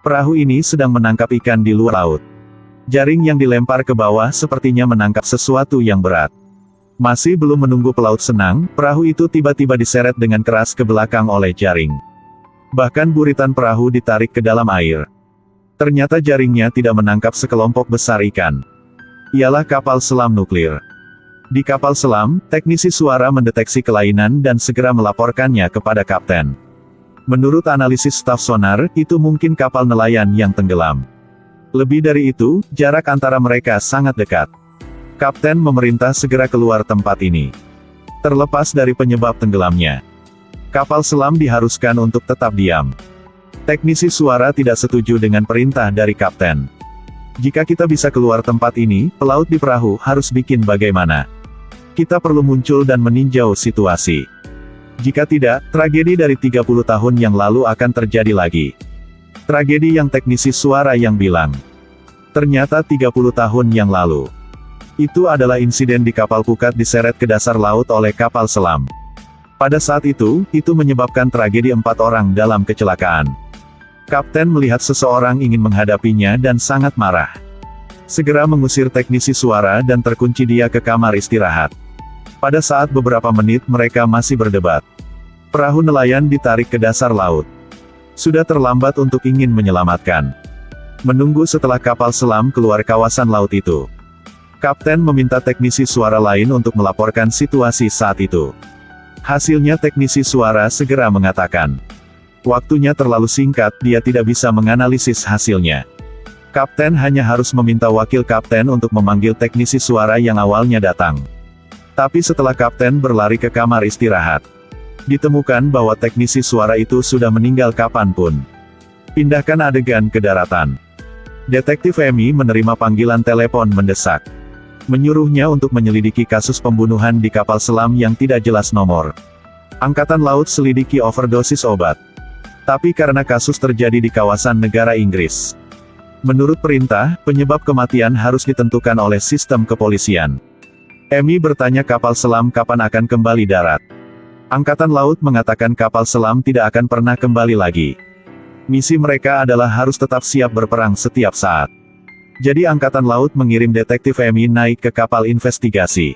Perahu ini sedang menangkap ikan di luar laut. Jaring yang dilempar ke bawah sepertinya menangkap sesuatu yang berat. Masih belum menunggu pelaut senang, perahu itu tiba-tiba diseret dengan keras ke belakang oleh jaring. Bahkan buritan perahu ditarik ke dalam air. Ternyata jaringnya tidak menangkap sekelompok besar ikan. Ialah kapal selam nuklir. Di kapal selam, teknisi suara mendeteksi kelainan dan segera melaporkannya kepada kapten. Menurut analisis staf sonar, itu mungkin kapal nelayan yang tenggelam. Lebih dari itu, jarak antara mereka sangat dekat. Kapten memerintah segera keluar tempat ini. Terlepas dari penyebab tenggelamnya, kapal selam diharuskan untuk tetap diam. Teknisi suara tidak setuju dengan perintah dari kapten. Jika kita bisa keluar tempat ini, pelaut di perahu harus bikin bagaimana? Kita perlu muncul dan meninjau situasi. Jika tidak, tragedi dari 30 tahun yang lalu akan terjadi lagi. Tragedi yang teknisi suara yang bilang. Ternyata 30 tahun yang lalu. Itu adalah insiden di kapal Pukat diseret ke dasar laut oleh kapal selam. Pada saat itu menyebabkan tragedi 4 orang dalam kecelakaan. Kapten melihat seseorang ingin menghadapinya dan sangat marah. Segera mengusir teknisi suara dan terkunci dia ke kamar istirahat. Pada saat beberapa menit mereka masih berdebat. Perahu nelayan ditarik ke dasar laut. Sudah terlambat untuk ingin menyelamatkan. Menunggu setelah kapal selam keluar kawasan laut itu. Kapten meminta teknisi suara lain untuk melaporkan situasi saat itu. Hasilnya teknisi suara segera mengatakan. Waktunya terlalu singkat, dia tidak bisa menganalisis hasilnya. Kapten hanya harus meminta wakil kapten untuk memanggil teknisi suara yang awalnya datang. Tapi setelah kapten berlari ke kamar istirahat, ditemukan bahwa teknisi suara itu sudah meninggal kapanpun. Pindahkan adegan ke daratan. Detektif Emi menerima panggilan telepon mendesak. Menyuruhnya untuk menyelidiki kasus pembunuhan di kapal selam yang tidak jelas nomor. Angkatan Laut selidiki overdosis obat. Tapi karena kasus terjadi di kawasan negara Inggris. Menurut perintah, penyebab kematian harus ditentukan oleh sistem kepolisian. Emi bertanya kapal selam kapan akan kembali darat. Angkatan Laut mengatakan kapal selam tidak akan pernah kembali lagi. Misi mereka adalah harus tetap siap berperang setiap saat. Jadi Angkatan Laut mengirim detektif Emi naik ke kapal investigasi.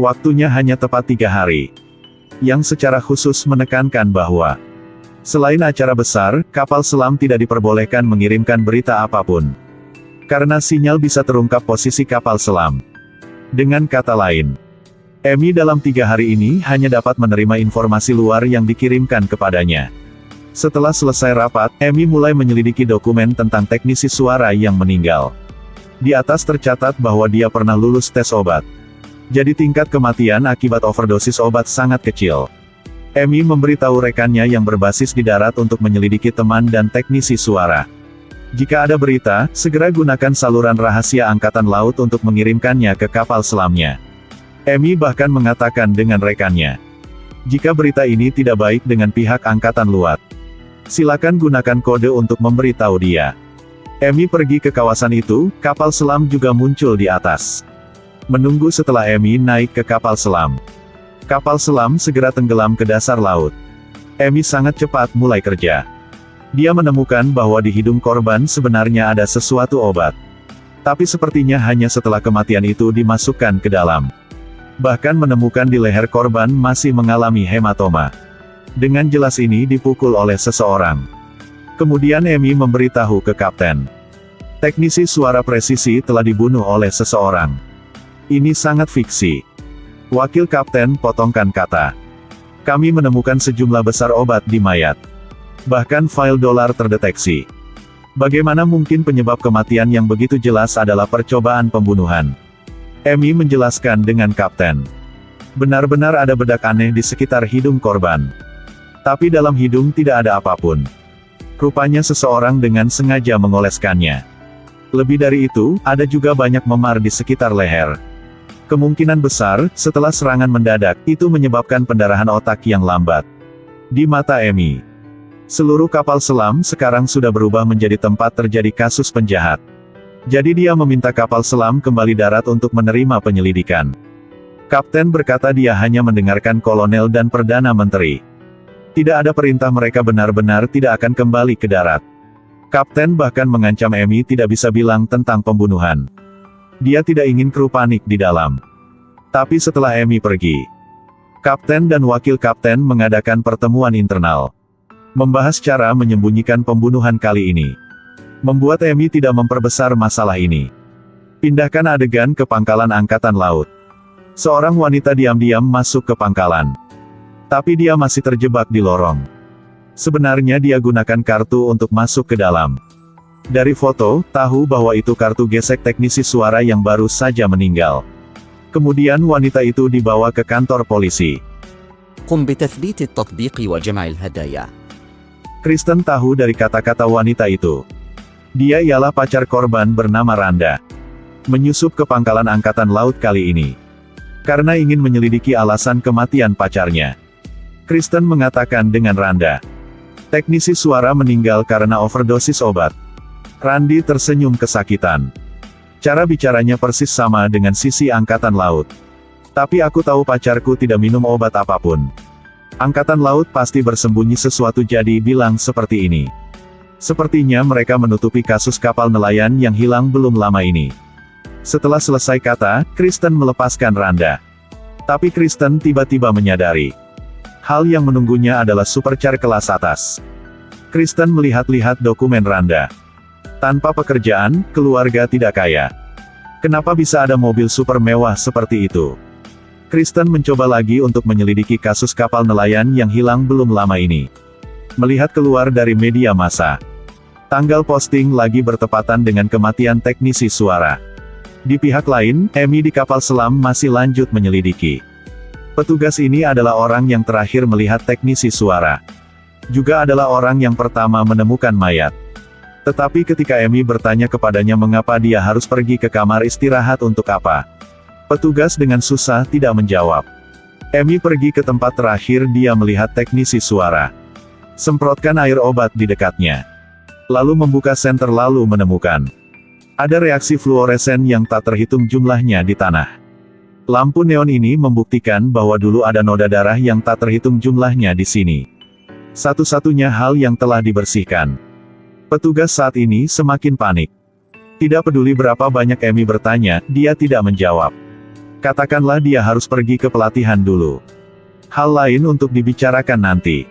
Waktunya hanya tepat 3 hari. Yang secara khusus menekankan bahwa selain acara besar, kapal selam tidak diperbolehkan mengirimkan berita apapun. Karena sinyal bisa terungkap posisi kapal selam. Dengan kata lain, Emi dalam 3 hari ini hanya dapat menerima informasi luar yang dikirimkan kepadanya. Setelah selesai rapat, Emi mulai menyelidiki dokumen tentang teknisi suara yang meninggal. Di atas tercatat bahwa dia pernah lulus tes obat. Jadi tingkat kematian akibat overdosis obat sangat kecil. Emi memberitahu rekannya yang berbasis di darat untuk menyelidiki teman dan teknisi suara. Jika ada berita, segera gunakan saluran rahasia Angkatan Laut untuk mengirimkannya ke kapal selamnya. Emi bahkan mengatakan dengan rekannya, jika berita ini tidak baik dengan pihak Angkatan Laut, silakan gunakan kode untuk memberitahu dia. Emi pergi ke kawasan itu, kapal selam juga muncul di atas. Menunggu setelah Emi naik ke kapal selam. Kapal selam segera tenggelam ke dasar laut. Emi sangat cepat mulai kerja. Dia menemukan bahwa di hidung korban sebenarnya ada sesuatu obat. Tapi sepertinya hanya setelah kematian itu dimasukkan ke dalam. Bahkan menemukan di leher korban masih mengalami hematoma. Dengan jelas ini dipukul oleh seseorang. Kemudian Emi memberitahu ke kapten. Teknisi suara presisi telah dibunuh oleh seseorang. Ini sangat fiksi. Wakil kapten potongkan kata. Kami menemukan sejumlah besar obat di mayat. Bahkan file dolar terdeteksi. Bagaimana mungkin penyebab kematian yang begitu jelas adalah percobaan pembunuhan? Emi menjelaskan dengan kapten. Benar-benar ada bedak aneh di sekitar hidung korban. Tapi dalam hidung tidak ada apapun. Rupanya seseorang dengan sengaja mengoleskannya. Lebih dari itu, ada juga banyak memar di sekitar leher. Kemungkinan besar, setelah serangan mendadak, itu menyebabkan pendarahan otak yang lambat. Di mata Emi, seluruh kapal selam sekarang sudah berubah menjadi tempat terjadi kasus penjahat. Jadi dia meminta kapal selam kembali darat untuk menerima penyelidikan. Kapten berkata dia hanya mendengarkan kolonel dan perdana menteri. Tidak ada perintah mereka benar-benar tidak akan kembali ke darat. Kapten bahkan mengancam Amy tidak bisa bilang tentang pembunuhan. Dia tidak ingin kru panik di dalam. Tapi setelah Amy pergi, Kapten dan wakil kapten mengadakan pertemuan internal. Membahas cara menyembunyikan pembunuhan kali ini. Membuat Amy tidak memperbesar masalah ini. Pindahkan adegan ke pangkalan angkatan laut. Seorang wanita diam-diam masuk ke pangkalan. Tapi dia masih terjebak di lorong. Sebenarnya dia gunakan kartu untuk masuk ke dalam. Dari foto, tahu bahwa itu kartu gesek teknisi suara yang baru saja meninggal. Kemudian wanita itu dibawa ke kantor polisi. قم بتثبيت التطبيق وجمع الهدايا. Kristen tahu dari kata-kata wanita itu. Dia ialah pacar korban bernama Randa. Menyusup ke pangkalan angkatan laut kali ini. Karena ingin menyelidiki alasan kematian pacarnya. Kristen mengatakan dengan Randa. Teknisi suara meninggal karena overdosis obat. Randy tersenyum kesakitan. Cara bicaranya persis sama dengan sisi angkatan laut. Tapi aku tahu pacarku tidak minum obat apapun. Angkatan laut pasti bersembunyi sesuatu jadi bilang seperti ini. Sepertinya mereka menutupi kasus kapal nelayan yang hilang belum lama ini. Setelah selesai kata, Kristen melepaskan Randa. Tapi Kristen tiba-tiba menyadari. Hal yang menunggunya adalah supercar kelas atas. Kristen melihat-lihat dokumen Randa. Tanpa pekerjaan, keluarga tidak kaya. Kenapa bisa ada mobil super mewah seperti itu? Kristen mencoba lagi untuk menyelidiki kasus kapal nelayan yang hilang belum lama ini. Melihat keluar dari media massa. Tanggal posting lagi bertepatan dengan kematian teknisi suara. Di pihak lain, Amy di kapal selam masih lanjut menyelidiki. Petugas ini adalah orang yang terakhir melihat teknisi suara. Juga adalah orang yang pertama menemukan mayat. Tetapi ketika Amy bertanya kepadanya mengapa dia harus pergi ke kamar istirahat untuk apa, petugas dengan susah tidak menjawab. Amy pergi ke tempat terakhir dia melihat teknisi suara. Semprotkan air obat di dekatnya. Lalu membuka senter lalu menemukan. Ada reaksi fluoresen yang tak terhitung jumlahnya di tanah. Lampu neon ini membuktikan bahwa dulu ada noda darah yang tak terhitung jumlahnya di sini. Satu-satunya hal yang telah dibersihkan. Petugas saat ini semakin panik. Tidak peduli berapa banyak Amy bertanya, dia tidak menjawab. Katakanlah dia harus pergi ke pelatihan dulu. Hal lain untuk dibicarakan nanti.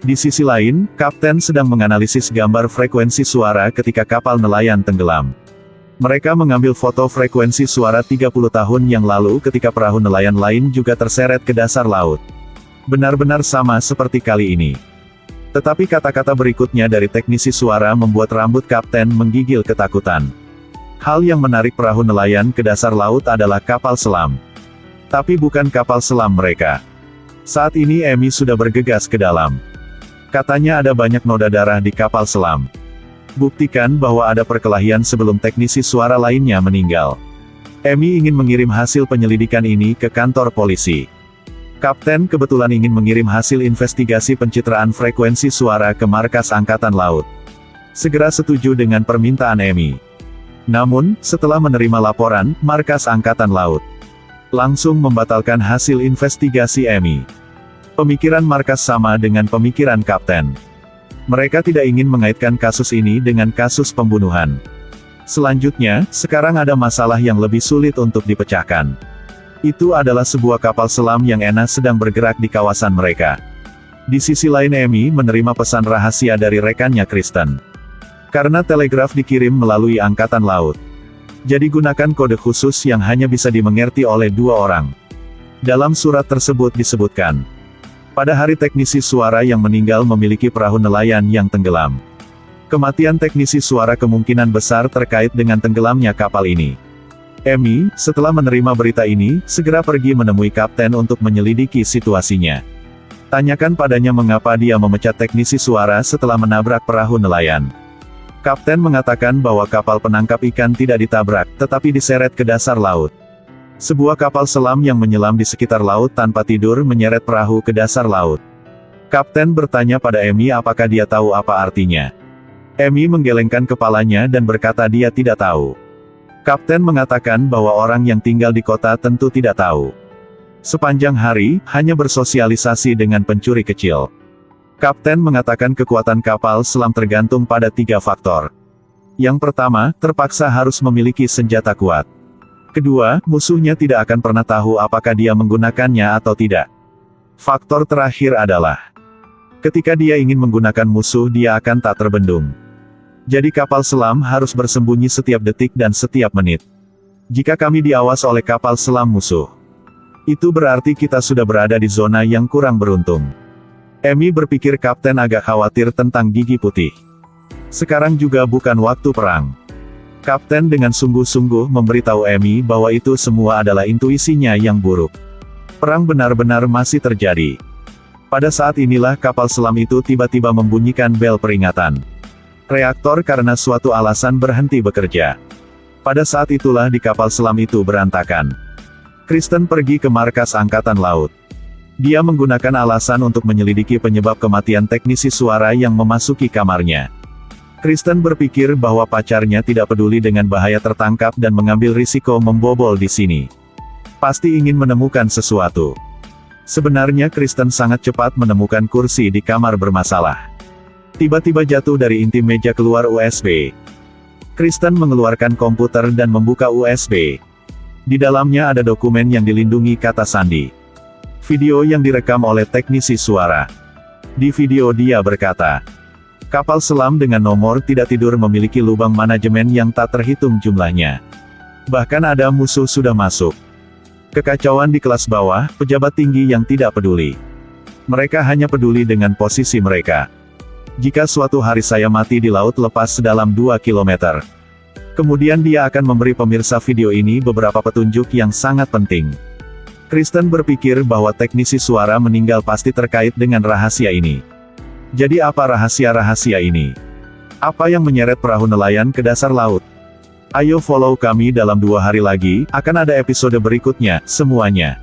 Di sisi lain, Kapten sedang menganalisis gambar frekuensi suara ketika kapal nelayan tenggelam. Mereka mengambil foto frekuensi suara 30 tahun yang lalu ketika perahu nelayan lain juga terseret ke dasar laut. Benar-benar sama seperti kali ini. Tetapi kata-kata berikutnya dari teknisi suara membuat rambut Kapten menggigil ketakutan. Hal yang menarik perahu nelayan ke dasar laut adalah kapal selam. Tapi bukan kapal selam mereka. Saat ini Amy sudah bergegas ke dalam. Katanya ada banyak noda darah di kapal selam. Buktikan bahwa ada perkelahian sebelum teknisi suara lainnya meninggal. Amy ingin mengirim hasil penyelidikan ini ke kantor polisi. Kapten kebetulan ingin mengirim hasil investigasi pencitraan frekuensi suara ke markas angkatan laut. Segera setuju dengan permintaan Amy. Namun, setelah menerima laporan, markas angkatan laut langsung membatalkan hasil investigasi Amy. Pemikiran markas sama dengan pemikiran Kapten. Mereka tidak ingin mengaitkan kasus ini dengan kasus pembunuhan. Selanjutnya, sekarang ada masalah yang lebih sulit untuk dipecahkan. Itu adalah sebuah kapal selam yang enak sedang bergerak di kawasan mereka. Di sisi lain Amy menerima pesan rahasia dari rekannya Kristen. Karena telegraf dikirim melalui angkatan laut. Jadi gunakan kode khusus yang hanya bisa dimengerti oleh 2 orang. Dalam surat tersebut disebutkan. Pada hari teknisi suara yang meninggal memiliki perahu nelayan yang tenggelam. Kematian teknisi suara kemungkinan besar terkait dengan tenggelamnya kapal ini. Amy, setelah menerima berita ini, segera pergi menemui Kapten untuk menyelidiki situasinya. Tanyakan padanya mengapa dia memecat teknisi suara setelah menabrak perahu nelayan. Kapten mengatakan bahwa kapal penangkap ikan tidak ditabrak, tetapi diseret ke dasar laut. Sebuah kapal selam yang menyelam di sekitar laut tanpa tidur menyeret perahu ke dasar laut. Kapten bertanya pada Amy apakah dia tahu apa artinya. Amy menggelengkan kepalanya dan berkata dia tidak tahu. Kapten mengatakan bahwa orang yang tinggal di kota tentu tidak tahu. Sepanjang hari, hanya bersosialisasi dengan pencuri kecil. Kapten mengatakan kekuatan kapal selam tergantung pada 3 faktor. Yang pertama, terpaksa harus memiliki senjata kuat. Kedua, musuhnya tidak akan pernah tahu apakah dia menggunakannya atau tidak. Faktor terakhir adalah, ketika dia ingin menggunakan musuh dia akan tak terbendung. Jadi kapal selam harus bersembunyi setiap detik dan setiap menit. Jika kami diawas oleh kapal selam musuh, itu berarti kita sudah berada di zona yang kurang beruntung. Amy berpikir kapten agak khawatir tentang gigi putih. Sekarang juga bukan waktu perang. Kapten dengan sungguh-sungguh memberitahu Amy bahwa itu semua adalah intuisinya yang buruk. Perang benar-benar masih terjadi. Pada saat inilah kapal selam itu tiba-tiba membunyikan bel peringatan. Reaktor karena suatu alasan berhenti bekerja. Pada saat itulah di kapal selam itu berantakan. Kristen pergi ke markas Angkatan Laut. Dia menggunakan alasan untuk menyelidiki penyebab kematian teknisi suara yang memasuki kamarnya. Kristen berpikir bahwa pacarnya tidak peduli dengan bahaya tertangkap dan mengambil risiko membobol di sini. Pasti ingin menemukan sesuatu. Sebenarnya Kristen sangat cepat menemukan kursi di kamar bermasalah. Tiba-tiba jatuh dari inti meja keluar USB. Kristen mengeluarkan komputer dan membuka USB. Di dalamnya ada dokumen yang dilindungi kata sandi. Video yang direkam oleh teknisi suara. Di video dia berkata, kapal selam dengan nomor tidak tidur memiliki lubang manajemen yang tak terhitung jumlahnya. Bahkan ada musuh sudah masuk. Kekacauan di kelas bawah, pejabat tinggi yang tidak peduli. Mereka hanya peduli dengan posisi mereka. Jika suatu hari saya mati di laut lepas sedalam 2 km. Kemudian dia akan memberi pemirsa video ini beberapa petunjuk yang sangat penting. Kristen berpikir bahwa teknisi suara meninggal pasti terkait dengan rahasia ini. Jadi apa rahasia-rahasia ini? Apa yang menyeret perahu nelayan ke dasar laut? Ayo follow kami dalam 2 hari lagi, akan ada episode berikutnya, semuanya.